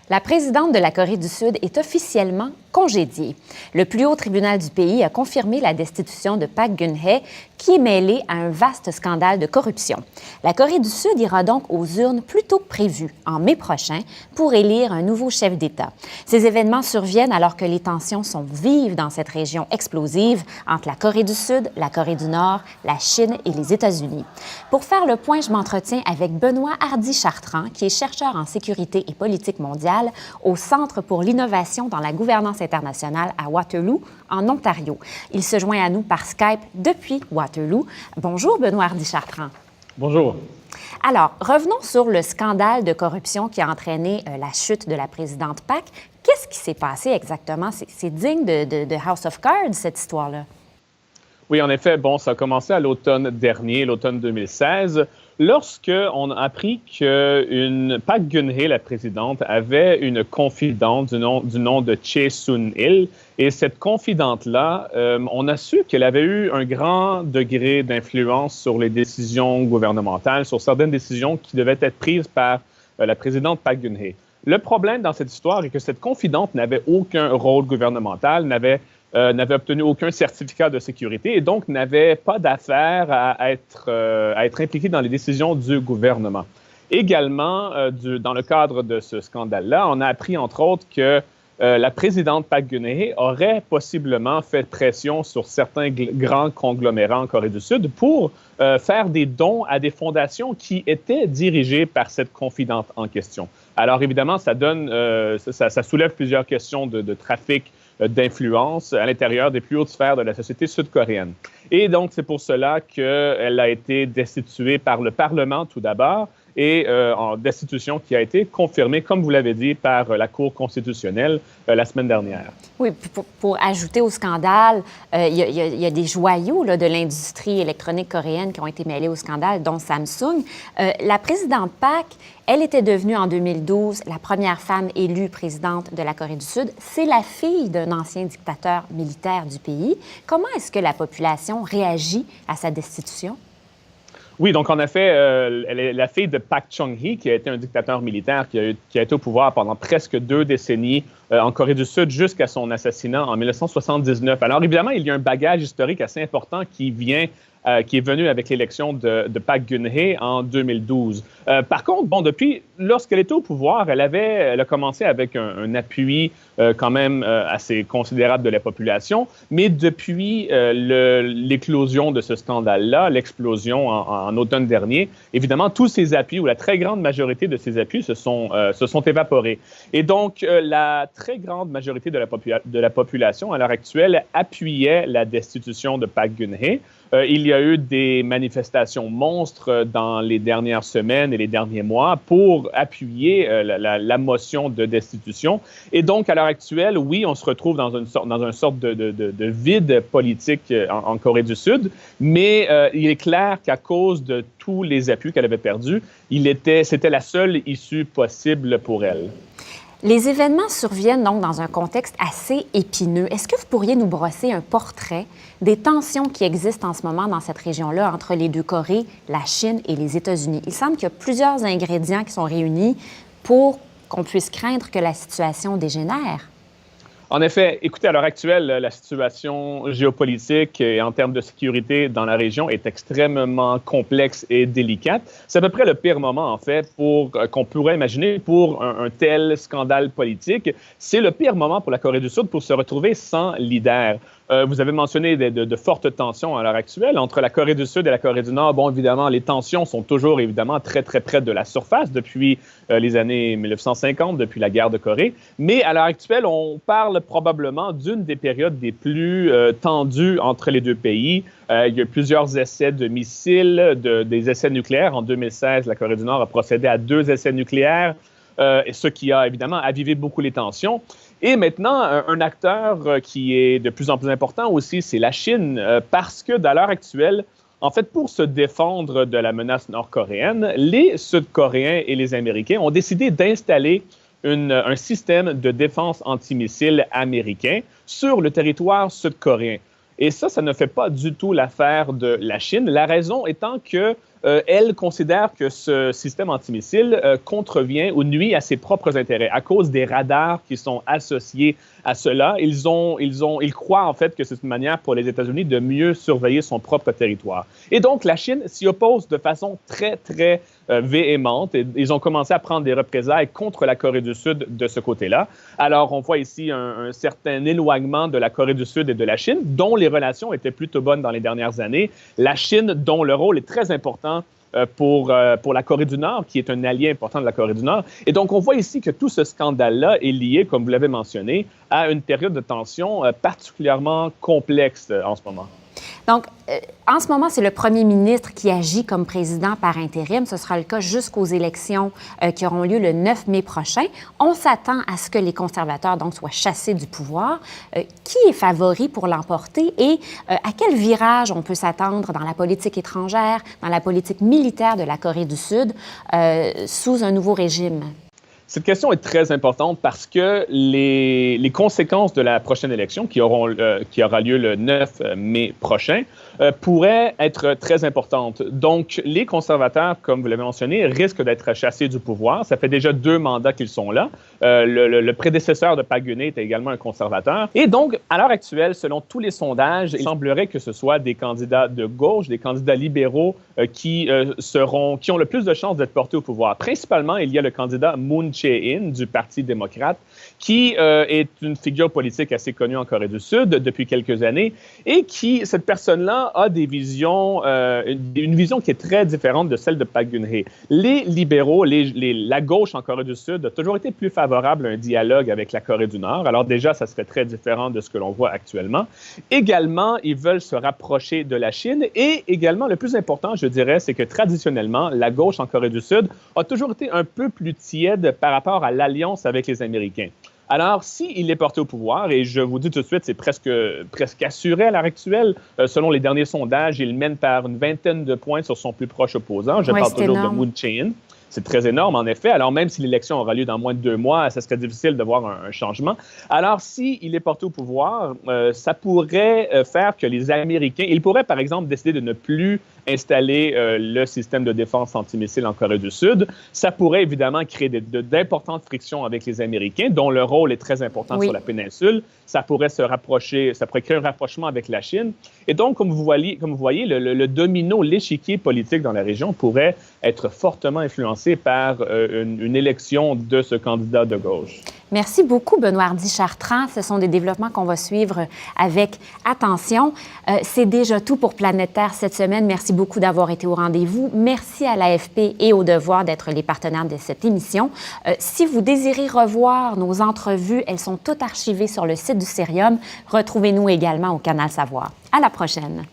La présidente de la Corée du Sud est officiellement congédiée. Le plus haut tribunal du pays a confirmé la destitution de Park Geun-hye, qui est mêlé à un vaste scandale de corruption. La Corée du Sud ira donc aux urnes plus tôt que prévu, en mai prochain, pour élire un nouveau chef d'État. Ces événements surviennent alors que les tensions sont vives dans cette région explosive entre la Corée du Sud, la Corée du Nord, la Chine et les États-Unis. Pour faire le point, je m'entretiens avec Benoît Hardy-Chartrand, qui est chercheur en sécurité et politique mondiale au Centre pour l'innovation dans la gouvernance internationale à Waterloo, en Ontario. Il se joint à nous par Skype depuis Waterloo. Bonjour, Benoît Hardy-Chartrand. Bonjour. Alors, revenons sur le scandale de corruption qui a entraîné la chute de la présidente Park. Qu'est-ce qui s'est passé exactement? C'est digne de House of Cards, cette histoire-là. Oui, en effet, ça a commencé à l'automne dernier, l'automne 2016, lorsqu'on a appris que Park Geun-hye, la présidente, avait une confidente du nom de Chae Soon-il. Et cette confidente-là, on a su qu'elle avait eu un grand degré d'influence sur les décisions gouvernementales, sur certaines décisions qui devaient être prises par la présidente Park Geun-hye. Le problème dans cette histoire est que cette confidente n'avait aucun rôle gouvernemental, n'avait obtenu aucun certificat de sécurité et donc n'avait pas d'affaire à être impliqué dans les décisions du gouvernement. Également, dans le cadre de ce scandale-là, on a appris, entre autres, que la présidente Park Geun-hye aurait possiblement fait pression sur certains grands conglomérats en Corée du Sud pour faire des dons à des fondations qui étaient dirigées par cette confidente en question. Alors, évidemment, ça soulève plusieurs questions de trafic d'influence à l'intérieur des plus hautes sphères de la société sud-coréenne. Et donc, c'est pour cela qu'elle a été destituée par le Parlement tout d'abord et en destitution qui a été confirmée, comme vous l'avez dit, par la Cour constitutionnelle la semaine dernière. Oui, pour ajouter au scandale, il y a des joyaux là, de l'industrie électronique coréenne qui ont été mêlés au scandale, dont Samsung. La présidente Park, elle était devenue en 2012 la première femme élue présidente de la Corée du Sud. C'est la fille d'un ancien dictateur militaire du pays. Comment est-ce que la population réagit à sa destitution? Oui, donc en effet, elle est la fille de Park Chung-hee, qui a été un dictateur militaire qui a été au pouvoir pendant presque 2 décennies en Corée du Sud jusqu'à son assassinat en 1979. Alors évidemment, il y a un bagage historique assez important qui est venu avec l'élection de Park Geun-hye en 2012. Par contre, depuis, lorsqu'elle était au pouvoir, elle a commencé avec un appui quand même assez considérable de la population, mais depuis l'éclosion de ce scandale-là, l'explosion en automne dernier, évidemment, tous ces appuis, ou la très grande majorité de ces appuis se sont évaporés. Et donc, la très grande majorité de la population, à l'heure actuelle, appuyait la destitution de Park Geun-hye. Il y a eu des manifestations monstres dans les dernières semaines et les derniers mois pour appuyer la motion de destitution. Et donc, à l'heure actuelle, oui, on se retrouve dans une sorte de vide politique en Corée du Sud, mais il est clair qu'à cause de tous les appuis qu'elle avait perdus, c'était la seule issue possible pour elle. Les événements surviennent donc dans un contexte assez épineux. Est-ce que vous pourriez nous brosser un portrait des tensions qui existent en ce moment dans cette région-là entre les deux Corées, la Chine et les États-Unis? Il semble qu'il y a plusieurs ingrédients qui sont réunis pour qu'on puisse craindre que la situation dégénère. En effet, écoutez, à l'heure actuelle, la situation géopolitique et en termes de sécurité dans la région est extrêmement complexe et délicate. C'est à peu près le pire moment, en fait, qu'on pourrait imaginer pour un tel scandale politique. C'est le pire moment pour la Corée du Sud pour se retrouver sans leader. Vous avez mentionné de fortes tensions à l'heure actuelle entre la Corée du Sud et la Corée du Nord. Bon, évidemment, les tensions sont toujours, évidemment, très, très près de la surface depuis les années 1950, depuis la guerre de Corée. Mais à l'heure actuelle, on parle probablement d'une des périodes les plus tendues entre les deux pays. Il y a eu plusieurs essais de missiles, des essais nucléaires. En 2016, la Corée du Nord a procédé à 2 essais nucléaires, ce qui a évidemment avivé beaucoup les tensions. Et maintenant, un acteur qui est de plus en plus important aussi, c'est la Chine, parce que, à l'heure actuelle, en fait, pour se défendre de la menace nord-coréenne, les Sud-Coréens et les Américains ont décidé d'installer un système de défense antimissile américain sur le territoire sud-coréen. Et ça ne fait pas du tout l'affaire de la Chine. La raison étant que elle considère que ce système antimissile contrevient ou nuit à ses propres intérêts à cause des radars qui sont associés à cela. Ils croient en fait que c'est une manière pour les États-Unis de mieux surveiller son propre territoire. Et donc, la Chine s'y oppose de façon très véhémente. Et ils ont commencé à prendre des représailles contre la Corée du Sud de ce côté-là. Alors, on voit ici un certain éloignement de la Corée du Sud et de la Chine, dont les relations étaient plutôt bonnes dans les dernières années. La Chine, dont le rôle est très important pour la Corée du Nord, qui est un allié important de la Corée du Nord. Et donc, on voit ici que tout ce scandale-là est lié, comme vous l'avez mentionné, à une période de tension particulièrement complexe en ce moment. Donc, en ce moment, c'est le premier ministre qui agit comme président par intérim. Ce sera le cas jusqu'aux élections qui auront lieu le 9 mai prochain. On s'attend à ce que les conservateurs donc soient chassés du pouvoir. Qui est favori pour l'emporter et à quel virage on peut s'attendre dans la politique étrangère, dans la politique militaire de la Corée du Sud sous un nouveau régime? Cette question est très importante parce que les conséquences de la prochaine élection, qui aura lieu le 9 mai prochain, pourraient être très importantes. Donc, les conservateurs, comme vous l'avez mentionné, risquent d'être chassés du pouvoir. Ça fait déjà 2 mandats qu'ils sont là. Le prédécesseur de Park Geun-hye était également un conservateur. Et donc, à l'heure actuelle, selon tous les sondages, il semblerait que ce soit des candidats de gauche, des candidats libéraux qui ont le plus de chances d'être portés au pouvoir. Principalement, il y a le candidat Moon Jae-in du Parti démocrate, qui est une figure politique assez connue en Corée du Sud depuis quelques années et cette personne-là a des visions, une vision qui est très différente de celle de Park Geun-hye. Les libéraux, la gauche en Corée du Sud a toujours été plus favorable à un dialogue avec la Corée du Nord. Alors déjà, ça serait très différent de ce que l'on voit actuellement. Également, ils veulent se rapprocher de la Chine et également, le plus important, je dirais, c'est que traditionnellement, la gauche en Corée du Sud a toujours été un peu plus tiède par rapport à l'alliance avec les Américains. Alors, s'il est porté au pouvoir, et je vous dis tout de suite, c'est presque assuré à l'heure actuelle, selon les derniers sondages, il mène par une vingtaine de points sur son plus proche opposant. Je parle toujours de Moon Jae-in. C'est très énorme, en effet. Alors, même si l'élection aura lieu dans moins de 2 mois, ça serait difficile de voir un changement. Alors, s'il est porté au pouvoir, ça pourrait faire que les Américains... Il pourrait, par exemple, décider de ne plus installer le système de défense antimissile en Corée du Sud. Ça pourrait, évidemment, créer d'importantes frictions avec les Américains, dont le rôle est très important sur la péninsule. Ça pourrait créer un rapprochement avec la Chine. Et donc, comme vous voyez, le domino, l'échiquier politique dans la région pourrait être fortement influencé par une élection de ce candidat de gauche. Merci beaucoup, Benoît Hardy-Chartrand. Ce sont des développements qu'on va suivre avec attention. C'est déjà tout pour Planète Terre cette semaine. Merci beaucoup d'avoir été au rendez-vous. Merci à l'AFP et au Devoir d'être les partenaires de cette émission. Si vous désirez revoir nos entrevues, elles sont toutes archivées sur le site du Cerium. Retrouvez-nous également au Canal Savoir. À la prochaine.